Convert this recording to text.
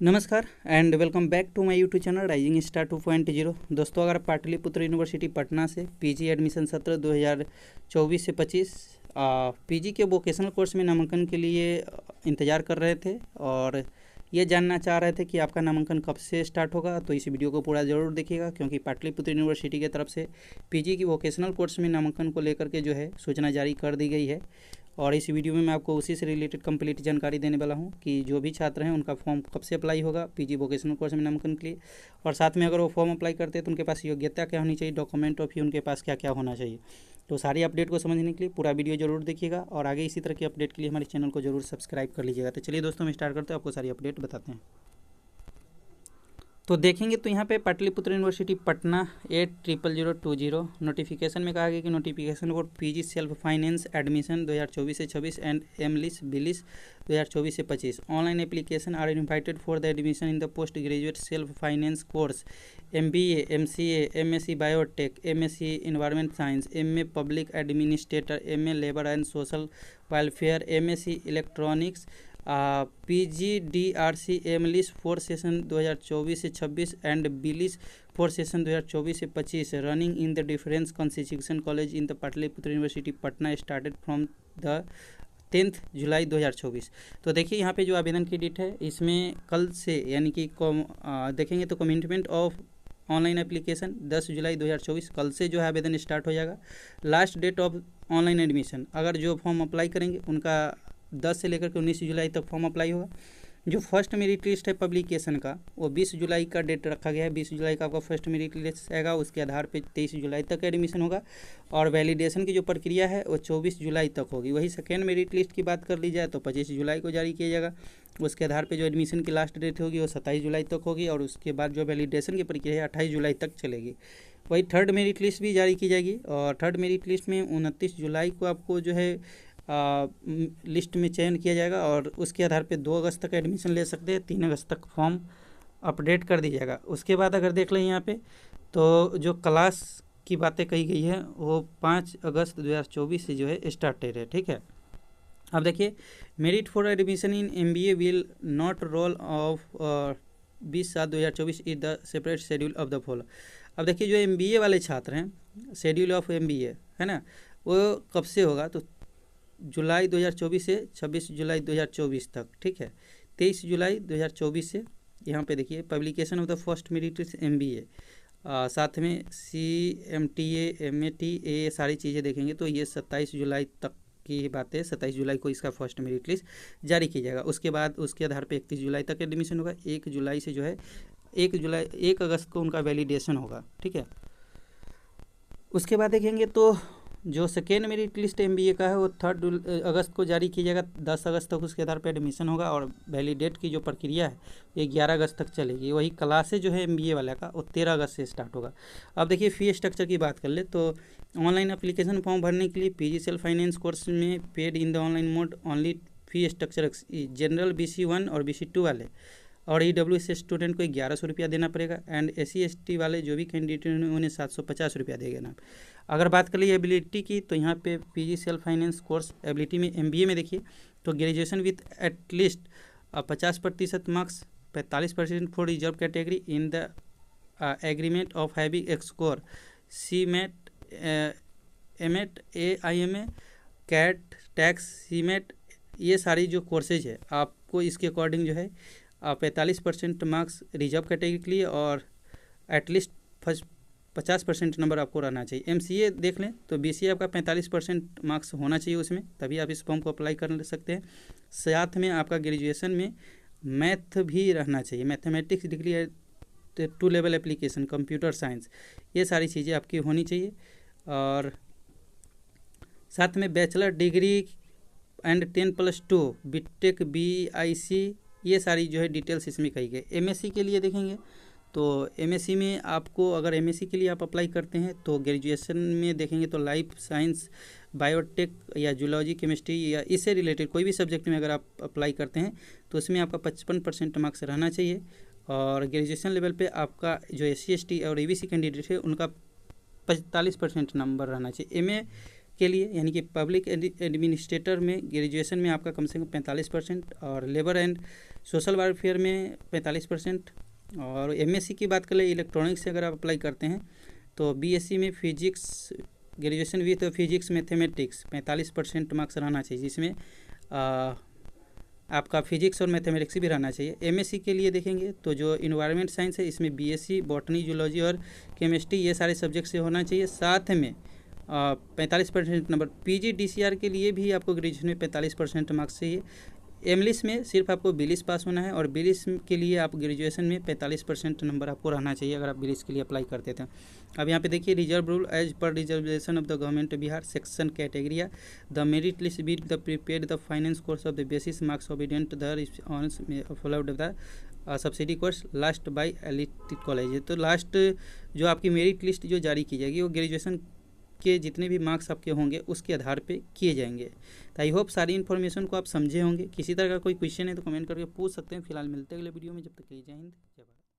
नमस्कार and welcome back to my YouTube channel rising star 2.0। दोस्तों, अगर पाटलिपुत्र यूनिवर्सिटी पटना से पीजी एडमिशन सत्र 2024 से 25 पीजी के वोकेशनल कोर्स में नामांकन के लिए इंतज़ार कर रहे थे और ये जानना चाह रहे थे कि आपका नामांकन कब से स्टार्ट होगा, तो इस वीडियो को पूरा ज़रूर देखिएगा क्योंकि पाटलिपुत्र यूनिवर्सिटी की तरफ से पीजी की वोकेशनल कोर्स में नामांकन को लेकर के जो है सूचना जारी कर दी गई है। और इस वीडियो में मैं आपको उसी से रिलेटेड कंप्लीट जानकारी देने वाला हूं कि जो भी छात्र हैं उनका फॉर्म कब से अप्लाई होगा पीजी वोकेशनल कोर्स में नामांकन के लिए, और साथ में अगर वो फॉर्म अप्लाई करते हैं तो उनके पास योग्यता क्या होनी चाहिए, डॉक्यूमेंट और फिर उनके पास क्या क्या होना चाहिए। तो सारी अपडेट को समझने के लिए पूरा वीडियो जरूर देखिएगा और आगे इसी तरह की अपडेट के लिए हमारे चैनल को जरूर सब्सक्राइब कर लीजिएगा। तो चलिए दोस्तों, हम स्टार्ट करते हैं, आपको सारी अपडेट बताते हैं। तो देखेंगे तो यहाँ पे पाटलिपुत्र यूनिवर्सिटी पटना 80020 नोटिफिकेशन में कहा गया कि notification for PG self finance admission 2024 से 26 एंड एमलिस बिलिस 2024 से 25 online application are invited for the admission in the post graduate self finance course MBA MCA MSc biotech MSc environment science MA public administrator MA labour and social welfare MSc electronics PGDRC MLIS for session 2024 से 26 and बिलिस for session 2024 से 25 running in the difference constitution college in the Pataliputra university Patna started from the 10 जुलाई 2024। तो देखिए यहाँ पे जो आवेदन की डेट है इसमें कल से यानी कि देखेंगे तो कमिटमेंट ऑफ ऑनलाइन एप्लीकेशन 10 जुलाई 2024 कल से जो है आवेदन स्टार्ट हो जाएगा। Last date of online admission, अगर जो फॉर्म अप्लाई करेंगे उनका 10 से लेकर के 19 जुलाई तक फॉर्म अप्लाई होगा। जो फर्स्ट मेरिट लिस्ट है पब्लिकेशन का वो 20 जुलाई का डेट रखा गया है। 20 जुलाई का आपका फर्स्ट मेरिट लिस्ट आएगा, उसके आधार पे 23 जुलाई तक एडमिशन होगा और वैलिडेशन की जो प्रक्रिया है वो 24 जुलाई तक होगी। वही सेकेंड मेरिट लिस्ट की बात कर ली जाए तो 25 जुलाई को जारी किया जाएगा। उसके आधार पे जो एडमिशन की लास्ट डेट होगी वो 27 जुलाई तक होगी और उसके बाद जो वैलिडेशन की प्रक्रिया है 28 जुलाई तक चलेगी। वही थर्ड मेरिट लिस्ट भी जारी की जाएगी और थर्ड मेरिट लिस्ट में 29 जुलाई को आपको जो है लिस्ट में चयन किया जाएगा और उसके आधार पे 2 अगस्त तक एडमिशन ले सकते हैं। 3 अगस्त तक फॉर्म अपडेट कर दी जाएगा। उसके बाद अगर देख लें यहाँ पे तो जो क्लास की बातें कही गई है वो 5 अगस्त 2024 से जो है स्टार्टेड है। ठीक है, अब देखिए merit for admission in MBA will not role of 20/7/2024 is the separate schedule of the follow. अब देखिए जो MBA वाले छात्र हैं, शेड्यूल ऑफ MBA है ना, वो कब से होगा तो जुलाई 2024 से 26 जुलाई 2024 तक। ठीक है, 23 जुलाई 2024 से यहाँ पे देखिए publication of the first merit list MBA, साथ में CMTA MAT ये सारी चीज़ें देखेंगे तो ये 27 जुलाई तक की बात है। 27 जुलाई को इसका फर्स्ट मेरिट लिस्ट जारी किया जाएगा। उसके बाद उसके आधार पे 31 जुलाई तक एडमिशन होगा। 1 जुलाई से जो है 1 अगस्त को उनका वैलिडेशन होगा। ठीक है, उसके बाद देखेंगे तो जो सेकेंड मेरिट लिस्ट MBA का है वो 3 अगस्त को जारी किया जाएगा। 10 अगस्त तक उसके आधार पर एडमिशन होगा और वैलिडेट की जो प्रक्रिया है ये 11 अगस्त तक चलेगी। वही क्लासेज जो है MBA वाला का वो 13 अगस्त से स्टार्ट होगा। अब देखिए फ़ी स्ट्रक्चर की बात कर ले तो ऑनलाइन एप्लीकेशन फॉर्म भरने के लिए पीजी सेल्फ फाइनेंस कोर्स में paid in the online mode only fee structure general BC1 और BC2 वाले और EWS स्टूडेंट को 1100 रुपया देना पड़ेगा एंड SC ST वाले जो भी कैंडिडेट हैं उन्हें 750 रुपया देगा ना। अगर बात कर ली एबिलिटी की तो यहाँ पे PG self finance course ability में MBA में देखिए तो graduation with at least 50% marks 45% for reserve category in the agreement of having score CMAT MAT AIMA CAT tax CMAT, ये सारी जो कोर्सेज है आपको इसके अकॉर्डिंग जो है 45% मार्क्स रिजर्व कैटेगरी के लिए और एटलीस्ट 50% नंबर आपको रहना चाहिए। MCA देख लें तो BCA आपका 45% मार्क्स होना चाहिए उसमें, तभी आप इस फॉर्म को अप्लाई कर सकते हैं। साथ में आपका ग्रेजुएशन में मैथ भी रहना चाहिए, mathematics degree 2 level application computer science, ये सारी चीज़ें आपकी होनी चाहिए। और साथ में bachelor degree and 10+2 BTech BIC, ये सारी जो है डिटेल्स इसमें कही गई। MSc के लिए देखेंगे तो MSc में आपको अगर MSc के लिए आप अप्लाई करते हैं तो ग्रेजुएशन में देखेंगे तो लाइफ साइंस बायोटेक या जूलॉजी केमिस्ट्री या इससे रिलेटेड कोई भी सब्जेक्ट में अगर आप अप्लाई करते हैं तो उसमें आपका 55% मार्क्स रहना चाहिए और ग्रेजुएशन लेवल पे आपका जो SC ST और EBC कैंडिडेट है उनका 45% नंबर रहना चाहिए। MA के लिए यानी कि पब्लिक एडमिनिस्ट्रेटर में ग्रेजुएशन में आपका कम से कम 45% और लेबर एंड सोशल वेलफेयर में 45%। और एमएससी की बात करें इलेक्ट्रॉनिक्स से अगर आप अप्लाई करते हैं तो बीएससी में physics graduation with physics mathematics 45% marks रहना चाहिए, जिसमें आपका फिजिक्स और मैथमेटिक्स भी रहना चाहिए। एमएससी के लिए देखेंगे तो जो इन्वायरमेंट साइंस है इसमें बीएससी बॉटनी जूलॉजी और केमिस्ट्री ये सारे सब्जेक्ट से होना चाहिए। साथ में 45% नंबर। पीजीडीसीआर के लिए भी आपको ग्रेजुएशन में 45% मार्क्स चाहिए। इंग्लिश में सिर्फ आपको बिलिस पास होना है और बिलिस के लिए आप ग्रेजुएशन में 45% नंबर आपको रहना चाहिए अगर आप बिलिस के लिए अप्लाई करते थे। अब यहाँ पे देखिए reserve rule as per reservation of the government Bihar section कैटेगरिया the merit list be the prepare the finance course of the basis marks obedient the followed the subsidy course last by elite college. तो last जो आपकी merit list जो जारी की जाएगी वो graduation के जितने भी मार्क्स आपके होंगे उसके आधार पे किए जाएंगे। तो आई होप सारी इन्फॉर्मेशन को आप समझे होंगे। किसी तरह का कोई क्वेश्चन है तो कमेंट करके पूछ सकते हैं। फिलहाल मिलते हैं अगले वीडियो में, जब तक के लिए जय हिंद जय भारत।